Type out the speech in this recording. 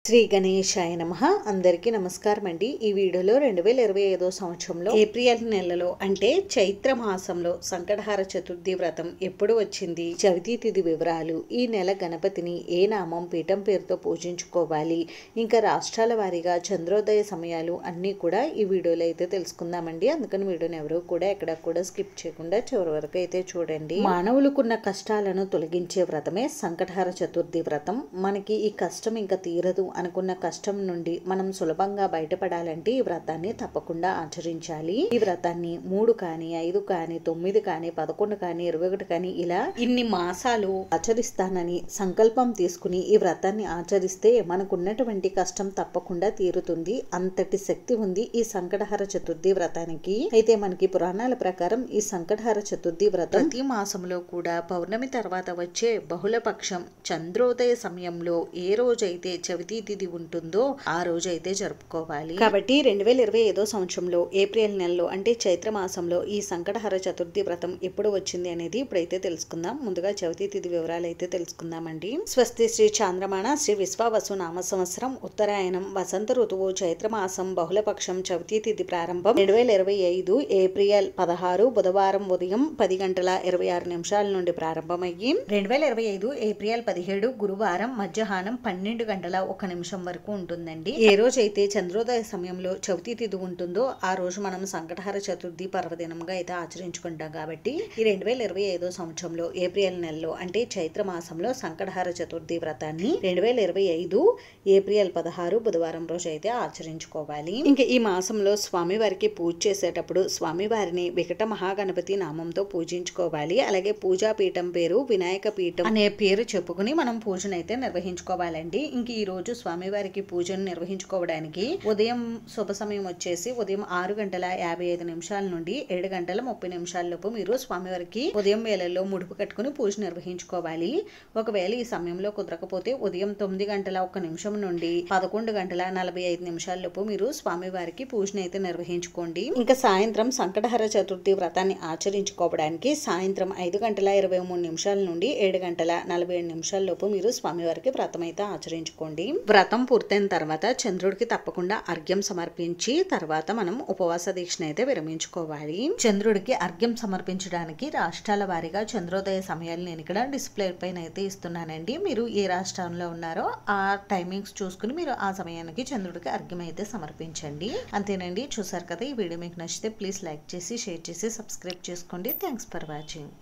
శ్రీ గణేశాయ నమః. అందరికీ నమస్కారం అండి. ఈ వీడియోలో 2025 సంవత్సరంలో ఏప్రిల్ నెలలో అంటే చైత్ర మాసంలో సంకటహార చతుర్థి వ్రతం ఎప్పుడు వచ్చింది, చవితి తిథి వివరాలు, ఈ నెల గణపతిని ఏ నామం పీఠం పేరుతో పూజించుకోవాలి, ఇంకా రాష్ట్రాల వారీగా చంద్రోదయ సమయాలు అన్నీ కూడా ఈ వీడియోలో అయితే తెలుసుకుందామండి. అందుకని వీడియోని ఎవరు కూడా ఎక్కడ కూడా స్కిప్ చేయకుండా చివరి వరకు అయితే చూడండి. మానవులకున్న కష్టాలను తొలగించే వ్రతమే సంకటహార చతుర్థి వ్రతం. మనకి ఈ కష్టం ఇంకా తీరదు అనుకున్న కష్టం నుండి మనం సులభంగా బయటపడాలంటే ఈ వ్రతాన్ని తప్పకుండా ఆచరించాలి. ఈ వ్రతాన్ని 3 కానీ 5 కానీ 9 కానీ 11 కానీ 21 కానీ ఇలా ఇన్ని మాసాలు ఆచరిస్తానని సంకల్పం తీసుకుని ఈ వ్రతాన్ని ఆచరిస్తే మనకున్నటువంటి కష్టం తప్పకుండా తీరుతుంది. అంతటి శక్తి ఉంది ఈ సంకటహార చతుర్థి వ్రతానికి. అయితే మనకి పురాణాల ప్రకారం ఈ సంకటహార చతుర్థి వ్రతం ప్రతి మాసంలో కూడా పౌర్ణమి తర్వాత వచ్చే బహుళపక్షం చంద్రోదయ సమయంలో ఏ రోజైతే చవితి తిథి ఉంటుందో ఆ రోజు అయితే జరుపుకోవాలి. కాబట్టి 2025 సంవత్సరంలో ఏప్రిల్ నెలలో అంటే చైత్ర మాసంలో ఈ సంకటహార చతుర్థి వ్రతం ఎప్పుడు వచ్చింది అనేది ఇప్పుడైతే తెలుసుకుందాం. ముందుగా చవితి తిథి వివరాలు అయితే తెలుసుకుందామండి. స్వస్తి శ్రీ చాంద్రమాణ శ్రీ విశ్వావసు నామ సంవత్సరం ఉత్తరాయణం వసంత ఋతువు చైత్ర మాసం బహుళపక్షం చవితి తిథి ప్రారంభం 2025 ఏప్రిల్ 16 బుధవారం ఉదయం 10:26 నుండి ప్రారంభమయ్యి 2025 ఏప్రిల్ 17 గురువారం మధ్యాహ్నం 12:01 వరకు ఉంటుందండి. ఏ రోజైతే చంద్రోదయ సమయంలో చవితి తిథి ఉంటుందో ఆ రోజు మనం సంకటహార చతుర్థి పర్వదినంగా అయితే ఆచరించుకుంటాం. కాబట్టి ఈ 2025 సంవత్సరంలో ఏప్రిల్ నెలలో అంటే చైత్ర మాసంలో సంకటహార చతుర్థి వ్రతాన్ని 2025 ఏప్రిల్ 16 బుధవారం రోజు అయితే ఆచరించుకోవాలి. ఇంకా ఈ మాసంలో స్వామివారికి పూజ చేసేటప్పుడు స్వామివారిని వికట మహాగణపతి నామంతో పూజించుకోవాలి. అలాగే పూజా పీఠం పేరు వినాయక పీఠం అనే పేరు చెప్పుకుని మనం పూజనైతే నిర్వహించుకోవాలండి. ఇంక ఈ రోజు స్వామివారికి పూజను నిర్వహించుకోవడానికి ఉదయం శుభ సమయం వచ్చేసి ఉదయం 6:55 నుండి 7:30 లోపు మీరు స్వామివారికి ఉదయం వేళల్లో ముడుపు కట్టుకుని పూజ నిర్వహించుకోవాలి. ఒకవేళ ఈ సమయంలో కుదరకపోతే ఉదయం 9:01 నుండి 11:45 లోపు మీరు స్వామివారికి పూజను అయితే నిర్వహించుకోండి. ఇంకా సాయంత్రం సంకటహార చతుర్థి వ్రతాన్ని ఆచరించుకోవడానికి సాయంత్రం 5:23 నుండి 7:47 లోపు మీరు స్వామివారికి వ్రతం అయితే ఆచరించుకోండి. వ్రతం పూర్తయిన తర్వాత చంద్రుడికి తప్పకుండా అర్ఘ్యం సమర్పించి తర్వాత మనం ఉపవాస దీక్షను అయితే విరమించుకోవాలి. చంద్రుడికి అర్ఘ్యం సమర్పించడానికి రాష్ట్రాల వారీగా చంద్రోదయ సమయాలు నేను ఇక్కడ డిస్ప్లే పైన అయితే ఇస్తున్నానండి. మీరు ఏ రాష్ట్రంలో ఉన్నారో ఆ టైమింగ్స్ చూసుకుని మీరు ఆ సమయానికి చంద్రుడికి అర్ఘ్యం అయితే సమర్పించండి. అంతేనండి. చూసారు కదా, ఈ వీడియో మీకు నచ్చితే ప్లీజ్ లైక్ చేసి షేర్ చేసి సబ్స్క్రైబ్ చేసుకోండి. Thanks for watching.